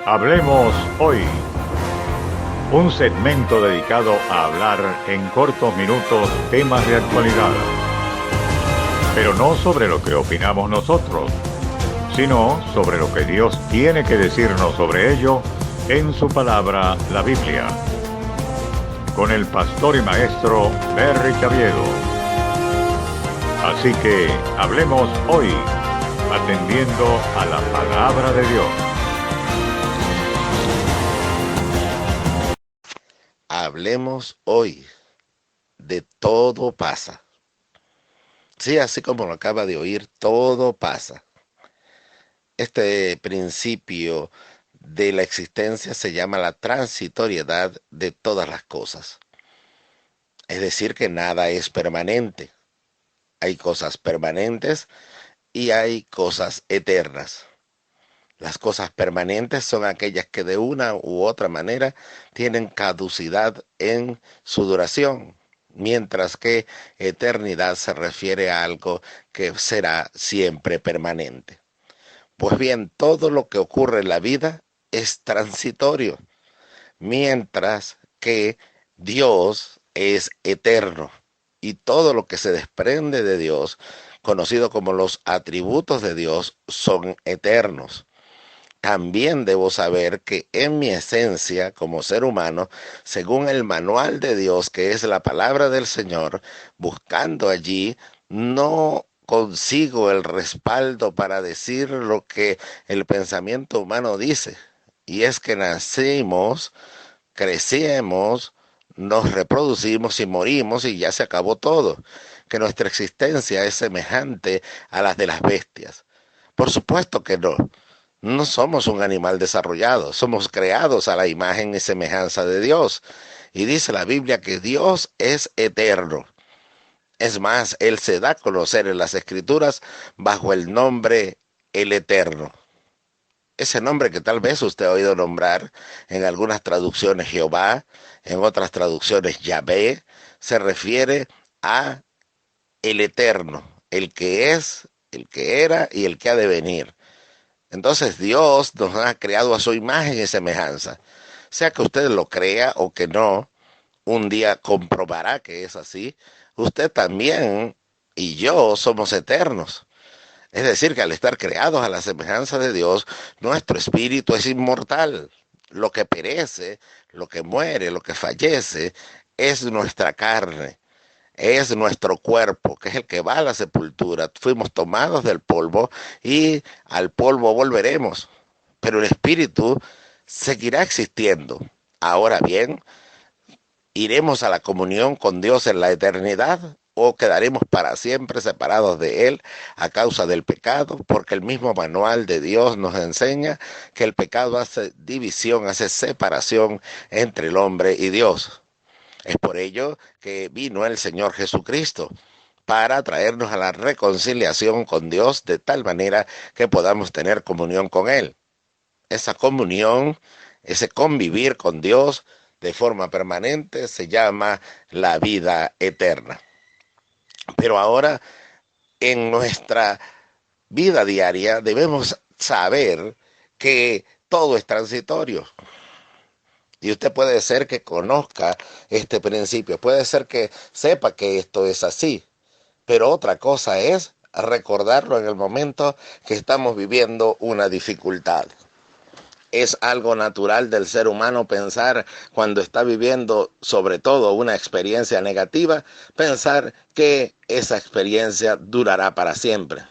Hablemos hoy, un segmento dedicado a hablar en cortos minutos temas de actualidad, pero no sobre lo que opinamos nosotros, sino sobre lo que Dios tiene que decirnos sobre ello en su palabra, la Biblia, con el pastor y maestro Berry Caviedo. Así que hablemos hoy, atendiendo a la palabra de Dios. Hablemos hoy de todo pasa. Sí, así como lo acaba de oír, todo pasa. Este principio de la existencia se llama la transitoriedad de todas las cosas. Es decir, que nada es permanente. Hay cosas permanentes y hay cosas eternas. Las cosas permanentes son aquellas que de una u otra manera tienen caducidad en su duración, mientras que eternidad se refiere a algo que será siempre permanente. Pues bien, todo lo que ocurre en la vida es transitorio, mientras que Dios es eterno y todo lo que se desprende de Dios, conocido como los atributos de Dios, son eternos. También debo saber que en mi esencia como ser humano, según el manual de Dios, que es la palabra del Señor, buscando allí, no consigo el respaldo para decir lo que el pensamiento humano dice. Y es que nacimos, crecemos, nos reproducimos y morimos y ya se acabó todo. Que nuestra existencia es semejante a las de las bestias. Por supuesto que no. No somos un animal desarrollado, somos creados a la imagen y semejanza de Dios. Y dice la Biblia que Dios es eterno. Es más, Él se da a conocer en las Escrituras bajo el nombre el Eterno. Ese nombre que tal vez usted ha oído nombrar en algunas traducciones Jehová, en otras traducciones Yahvé, se refiere a el Eterno, el que es, el que era y el que ha de venir. Entonces Dios nos ha creado a su imagen y semejanza. Sea que usted lo crea o que no, un día comprobará que es así. Usted también y yo somos eternos. Es decir, que al estar creados a la semejanza de Dios, nuestro espíritu es inmortal. Lo que perece, lo que muere, lo que fallece, es nuestra carne. Es nuestro cuerpo, que es el que va a la sepultura. Fuimos tomados del polvo y al polvo volveremos. Pero el espíritu seguirá existiendo. Ahora bien, ¿iremos a la comunión con Dios en la eternidad o quedaremos para siempre separados de Él a causa del pecado? Porque el mismo manual de Dios nos enseña que el pecado hace división, hace separación entre el hombre y Dios. Es por ello que vino el Señor Jesucristo para traernos a la reconciliación con Dios de tal manera que podamos tener comunión con Él. Esa comunión, ese convivir con Dios de forma permanente se llama la vida eterna. Pero ahora en nuestra vida diaria debemos saber que todo es transitorio. Y usted puede ser que conozca este principio, puede ser que sepa que esto es así, pero otra cosa es recordarlo en el momento que estamos viviendo una dificultad. Es algo natural del ser humano pensar cuando está viviendo sobre todo una experiencia negativa, pensar que esa experiencia durará para siempre.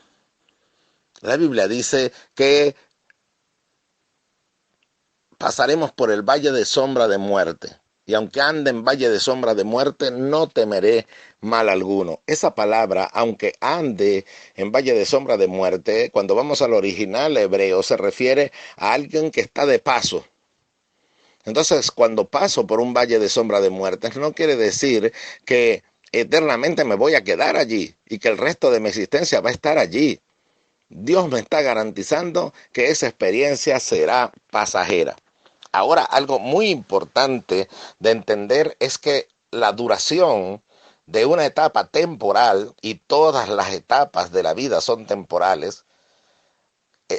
La Biblia dice que pasaremos por el valle de sombra de muerte. Y aunque ande en valle de sombra de muerte, no temeré mal alguno. Esa palabra, aunque ande en valle de sombra de muerte, cuando vamos al original hebreo, se refiere a alguien que está de paso. Entonces, cuando paso por un valle de sombra de muerte, no quiere decir que eternamente me voy a quedar allí y que el resto de mi existencia va a estar allí. Dios me está garantizando que esa experiencia será pasajera. Ahora, algo muy importante de entender es que la duración de una etapa temporal, y todas las etapas de la vida son temporales,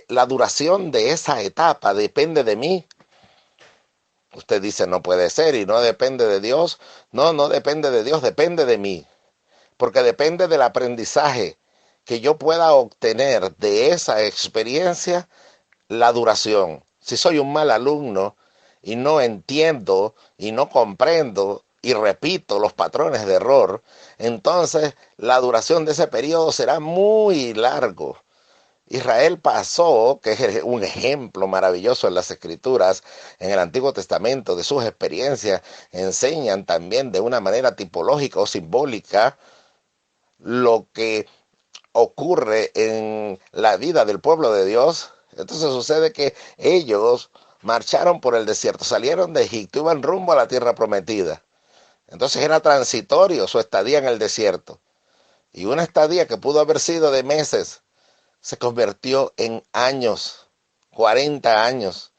la duración de esa etapa depende de mí. Usted dice, no puede ser y no depende de Dios. No, no depende de Dios, depende de mí. Porque depende del aprendizaje que yo pueda obtener de esa experiencia, la duración. Si soy un mal alumno y no entiendo y no comprendo y repito los patrones de error, entonces la duración de ese periodo será muy largo. Israel pasó, que es un ejemplo maravilloso en las Escrituras, en el Antiguo Testamento, de sus experiencias, enseñan también de una manera tipológica o simbólica lo que ocurre en la vida del pueblo de Dios. Entonces sucede que ellos marcharon por el desierto, salieron de Egipto, iban rumbo a la tierra prometida. Entonces era transitorio su estadía en el desierto. Y una estadía que pudo haber sido de meses, se convirtió en años, 40 años.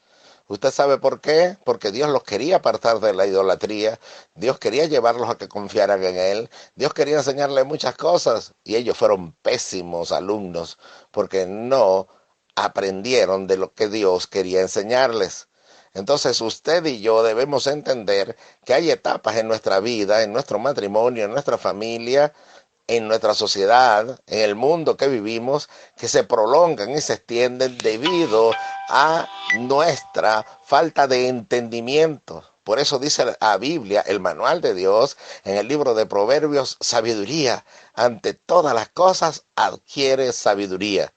¿Usted sabe por qué? Porque Dios los quería apartar de la idolatría, Dios quería llevarlos a que confiaran en Él, Dios quería enseñarles muchas cosas y ellos fueron pésimos alumnos porque no aprendieron de lo que Dios quería enseñarles. Entonces usted y yo debemos entender que hay etapas en nuestra vida, en nuestro matrimonio, en nuestra familia, en nuestra sociedad, en el mundo que vivimos, que se prolongan y se extienden debido a nuestra falta de entendimiento. Por eso dice la Biblia, el manual de Dios, en el libro de Proverbios, sabiduría. Ante todas las cosas adquiere sabiduría.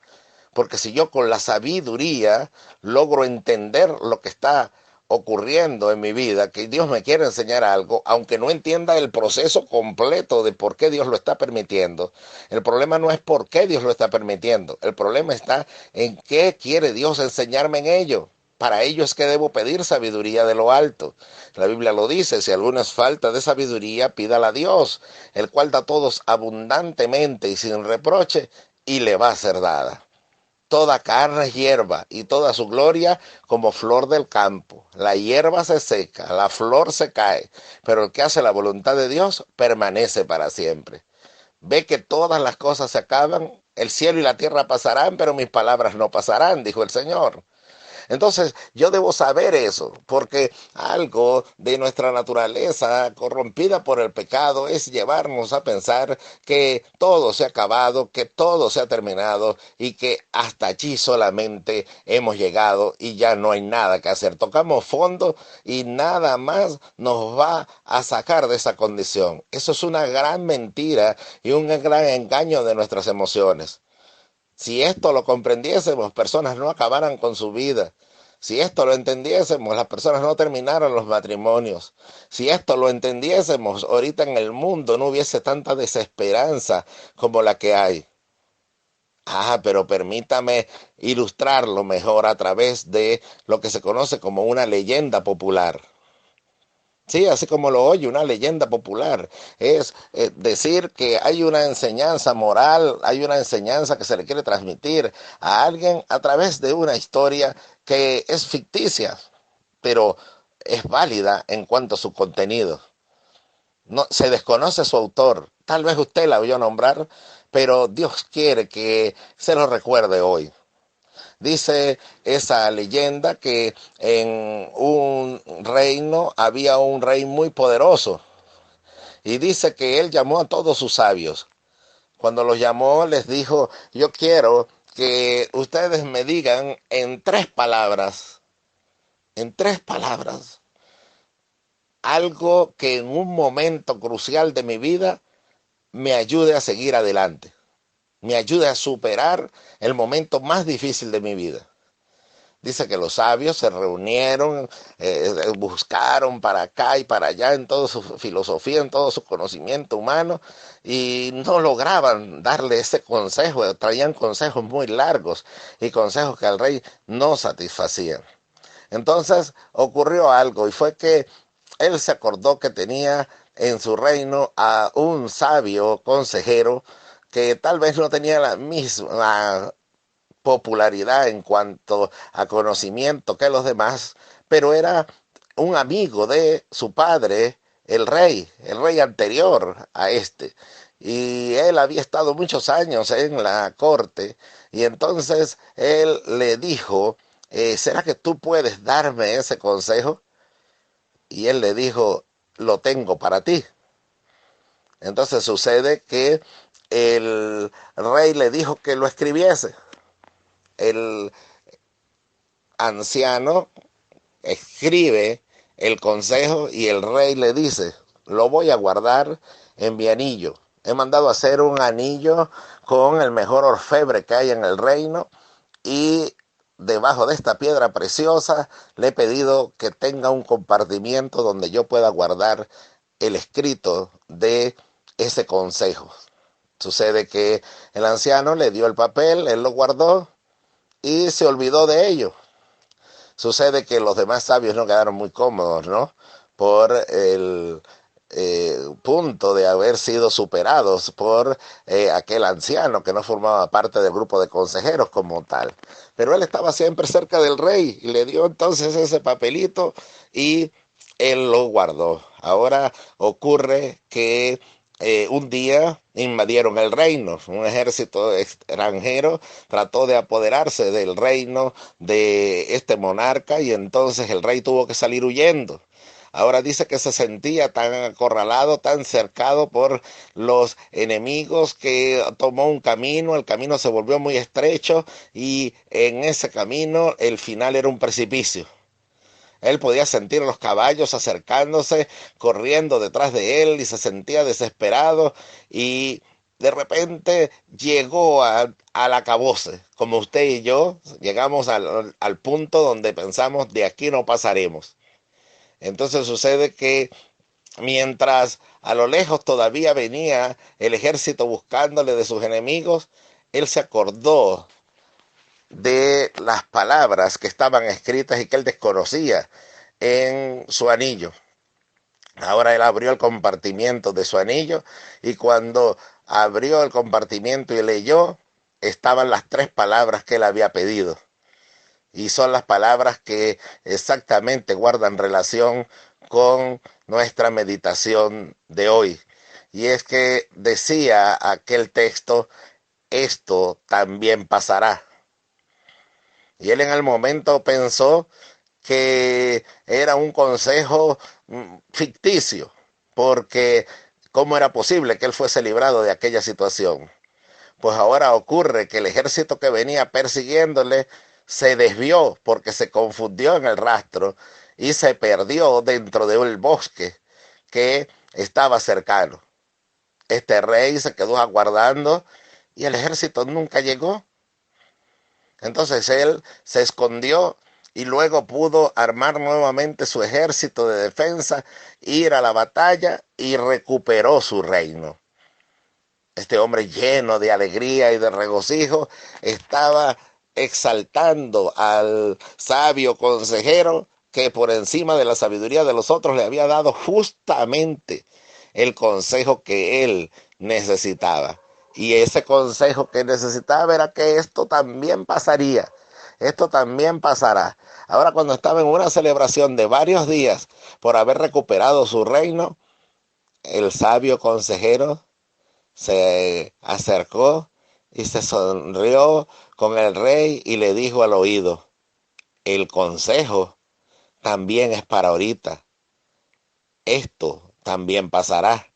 Porque si yo con la sabiduría logro entender lo que está ocurriendo en mi vida, que Dios me quiere enseñar algo, aunque no entienda el proceso completo de por qué Dios lo está permitiendo, el problema no es por qué Dios lo está permitiendo, el problema está en qué quiere Dios enseñarme en ello. Para ello es que debo pedir sabiduría de lo alto. La Biblia lo dice, si alguna es falta de sabiduría, pídala a Dios, el cual da a todos abundantemente y sin reproche, y le va a ser dada. Toda carne es hierba y toda su gloria como flor del campo. La hierba se seca, la flor se cae, pero el que hace la voluntad de Dios permanece para siempre. Ve que todas las cosas se acaban, el cielo y la tierra pasarán, pero mis palabras no pasarán, dijo el Señor. Entonces yo debo saber eso, porque algo de nuestra naturaleza corrompida por el pecado es llevarnos a pensar que todo se ha acabado, que todo se ha terminado y que hasta allí solamente hemos llegado y ya no hay nada que hacer. Tocamos fondo y nada más nos va a sacar de esa condición. Eso es una gran mentira y un gran engaño de nuestras emociones. Si esto lo comprendiésemos, personas no acabaran con su vida. Si esto lo entendiésemos, las personas no terminaran los matrimonios. Si esto lo entendiésemos, ahorita en el mundo no hubiese tanta desesperanza como la que hay. Pero permítame ilustrarlo mejor a través de lo que se conoce como una leyenda popular. Sí, así como lo oye, una leyenda popular. Es decir que hay una enseñanza moral, hay una enseñanza que se le quiere transmitir a alguien a través de una historia que es ficticia, pero es válida en cuanto a su contenido. No, se desconoce su autor. Tal vez usted la oyó nombrar, pero Dios quiere que se lo recuerde hoy. Dice esa leyenda que en un reino había un rey muy poderoso y dice que él llamó a todos sus sabios. Cuando los llamó les dijo, yo quiero que ustedes me digan en tres palabras, algo que en un momento crucial de mi vida me ayude a seguir adelante, me ayude a superar el momento más difícil de mi vida. Dice que los sabios se reunieron, buscaron para acá y para allá en toda su filosofía, en todo su conocimiento humano y no lograban darle ese consejo, traían consejos muy largos y consejos que al rey no satisfacían. Entonces ocurrió algo y fue que él se acordó que tenía en su reino a un sabio consejero que tal vez no tenía la misma popularidad en cuanto a conocimiento que los demás, pero era un amigo de su padre, el rey anterior a este. Y él había estado muchos años en la corte Y entonces él le dijo, ¿será que tú puedes darme ese consejo? Y él le dijo, lo tengo para ti. Entonces sucede que el rey le dijo que lo escribiese. El anciano escribe el consejo y el rey le dice, lo voy a guardar en mi anillo. He mandado a hacer un anillo con el mejor orfebre que hay en el reino y debajo de esta piedra preciosa le he pedido que tenga un compartimiento donde yo pueda guardar el escrito de ese consejo. Sucede que el anciano le dio el papel, él lo guardó y se olvidó de ello. Sucede que los demás sabios no quedaron muy cómodos, ¿no? Por el punto de haber sido superados por aquel anciano que no formaba parte del grupo de consejeros como tal. Pero él estaba siempre cerca del rey y le dio entonces ese papelito y él lo guardó. Ahora ocurre que un día invadieron el reino, un ejército extranjero trató de apoderarse del reino de este monarca y entonces el rey tuvo que salir huyendo. Ahora dice que se sentía tan acorralado, tan cercado por los enemigos que tomó un camino, el camino se volvió muy estrecho y en ese camino el final era un precipicio. Él podía sentir a los caballos acercándose, corriendo detrás de él y se sentía desesperado y de repente llegó al acabose, como usted y yo llegamos al punto donde pensamos de aquí no pasaremos. Entonces sucede que mientras a lo lejos todavía venía el ejército buscándole de sus enemigos, él se acordó de las palabras que estaban escritas y que él desconocía en su anillo. Ahora él abrió el compartimiento de su anillo y cuando abrió el compartimiento y leyó, estaban las 3 palabras que él había pedido. Y son las palabras que exactamente guardan relación con nuestra meditación de hoy. Y es que decía aquel texto, esto también pasará. Y él en el momento pensó que era un consejo ficticio, porque ¿cómo era posible que él fuese librado de aquella situación? Pues ahora ocurre que el ejército que venía persiguiéndole se desvió porque se confundió en el rastro y se perdió dentro de un bosque que estaba cercano. Este rey se quedó aguardando y el ejército nunca llegó. Entonces él se escondió y luego pudo armar nuevamente su ejército de defensa, ir a la batalla y recuperó su reino. Este hombre lleno de alegría y de regocijo estaba exaltando al sabio consejero que por encima de la sabiduría de los otros le había dado justamente el consejo que él necesitaba. Y ese consejo que necesitaba era que esto también pasaría, esto también pasará. Ahora cuando estaba en una celebración de varios días por haber recuperado su reino, el sabio consejero se acercó y se sonrió con el rey y le dijo al oído, el consejo también es para ahorita, esto también pasará.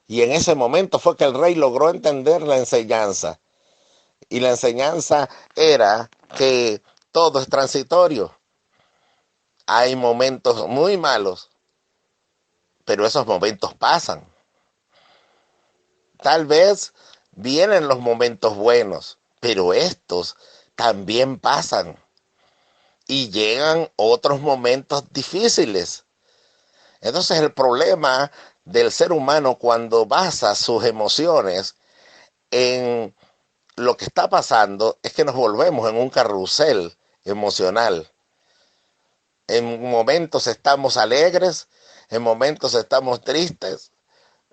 Y en ese momento fue que el rey logró entender la enseñanza. Y la enseñanza era que todo es transitorio. Hay momentos muy malos, pero esos momentos pasan. Tal vez vienen los momentos buenos, pero estos también pasan. Y llegan otros momentos difíciles. Entonces el problema del ser humano cuando basa sus emociones en lo que está pasando es que nos volvemos en un carrusel emocional. En momentos estamos alegres, en momentos estamos tristes,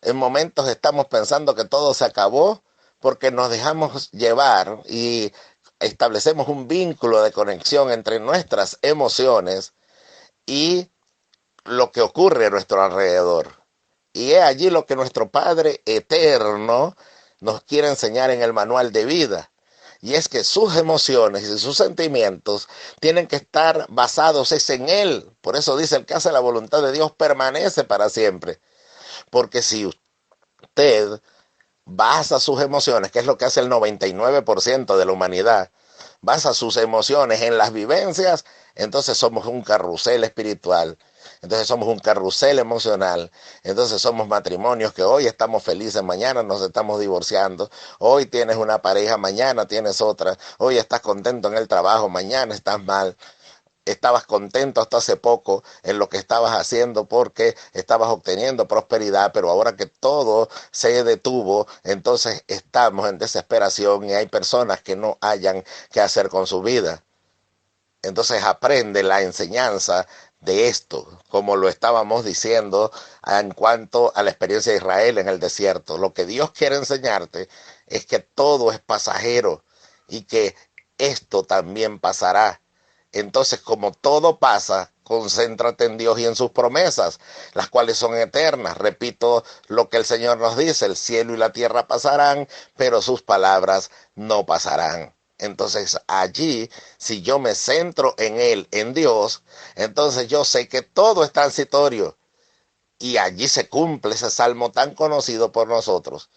en momentos estamos pensando que todo se acabó porque nos dejamos llevar y establecemos un vínculo de conexión entre nuestras emociones y lo que ocurre a nuestro alrededor. Y es allí lo que nuestro Padre eterno nos quiere enseñar en el manual de vida. y es que sus emociones y sus sentimientos tienen que estar basados en Él. Por eso dice, el que hace la voluntad de Dios permanece para siempre. Porque si usted basa sus emociones, que es lo que hace el 99% de la humanidad, basa sus emociones en las vivencias, entonces somos un carrusel espiritual, entonces somos un carrusel emocional, entonces somos matrimonios que hoy estamos felices, mañana nos estamos divorciando, hoy tienes una pareja, mañana tienes otra, hoy estás contento en el trabajo, mañana estás mal. Estabas contento hasta hace poco en lo que estabas haciendo porque estabas obteniendo prosperidad, pero ahora que todo se detuvo, entonces estamos en desesperación y hay personas que no hayan qué hacer con su vida. Entonces aprende la enseñanza de esto, como lo estábamos diciendo en cuanto a la experiencia de Israel en el desierto. Lo que Dios quiere enseñarte es que todo es pasajero y que esto también pasará. Entonces, como todo pasa, concéntrate en Dios y en sus promesas, las cuales son eternas. Repito lo que el Señor nos dice, el cielo y la tierra pasarán, pero sus palabras no pasarán. Entonces allí, si yo me centro en Él, en Dios, entonces yo sé que todo es transitorio. Y allí se cumple ese salmo tan conocido por nosotros.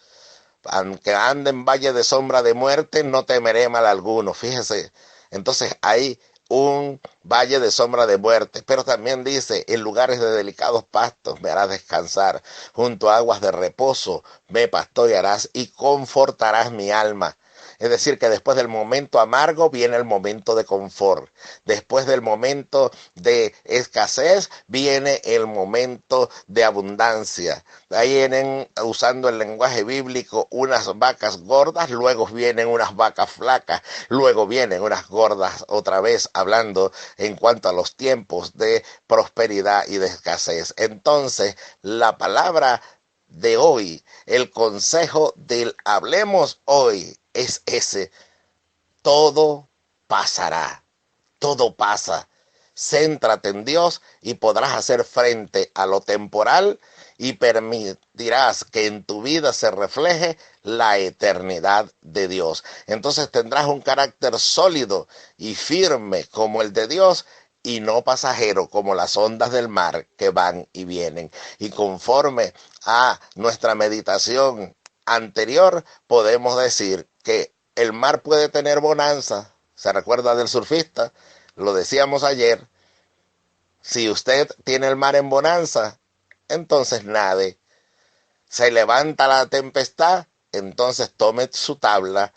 Aunque ande en valle de sombra de muerte, no temeré mal alguno. Fíjese, entonces hay un valle de sombra de muerte, pero también dice, en lugares de delicados pastos me harás descansar, junto a aguas de reposo me pastorearás y confortarás mi alma. Es decir, que después del momento amargo viene el momento de confort. Después del momento de escasez viene el momento de abundancia. Ahí vienen, usando el lenguaje bíblico, unas vacas gordas, luego vienen unas vacas flacas, luego vienen unas gordas otra vez, hablando en cuanto a los tiempos de prosperidad y de escasez. Entonces, la palabra de hoy, el consejo del hablemos hoy es ese: todo pasará, todo pasa. Céntrate en Dios y podrás hacer frente a lo temporal y permitirás que en tu vida se refleje la eternidad de Dios. Entonces tendrás un carácter sólido y firme como el de Dios y no pasajero como las ondas del mar que van y vienen. Y conforme a nuestra meditación anterior, podemos decir que el mar puede tener bonanza. ¿Se recuerda del surfista? Lo decíamos ayer. Si usted tiene el mar en bonanza, entonces nade. Se levanta la tempestad, entonces tome su tabla,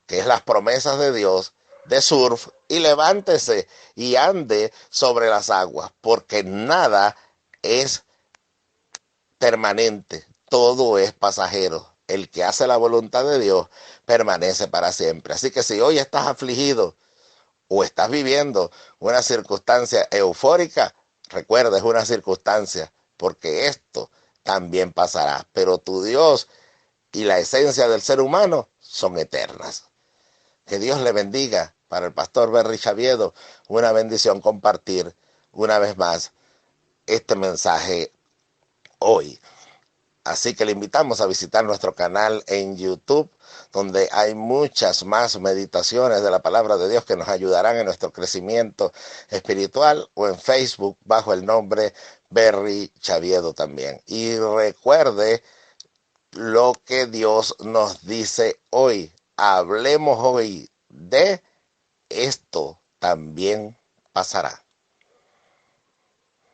que es las promesas de Dios, de surf, y levántese y ande sobre las aguas, porque nada es permanente, todo es pasajero. El que hace la voluntad de Dios permanece para siempre. Así que si hoy estás afligido o estás viviendo una circunstancia eufórica, recuerda, es una circunstancia, porque esto también pasará. Pero tu Dios y la esencia del ser humano son eternas. Que Dios le bendiga. Para el pastor Berry Chaviedo, una bendición compartir una vez más este mensaje hoy. Así que le invitamos a visitar nuestro canal en YouTube, donde hay muchas más meditaciones de la palabra de Dios que nos ayudarán en nuestro crecimiento espiritual, o en Facebook bajo el nombre Berry Chaviedo también. Y recuerde lo que Dios nos dice hoy. Hablemos hoy de esto también pasará.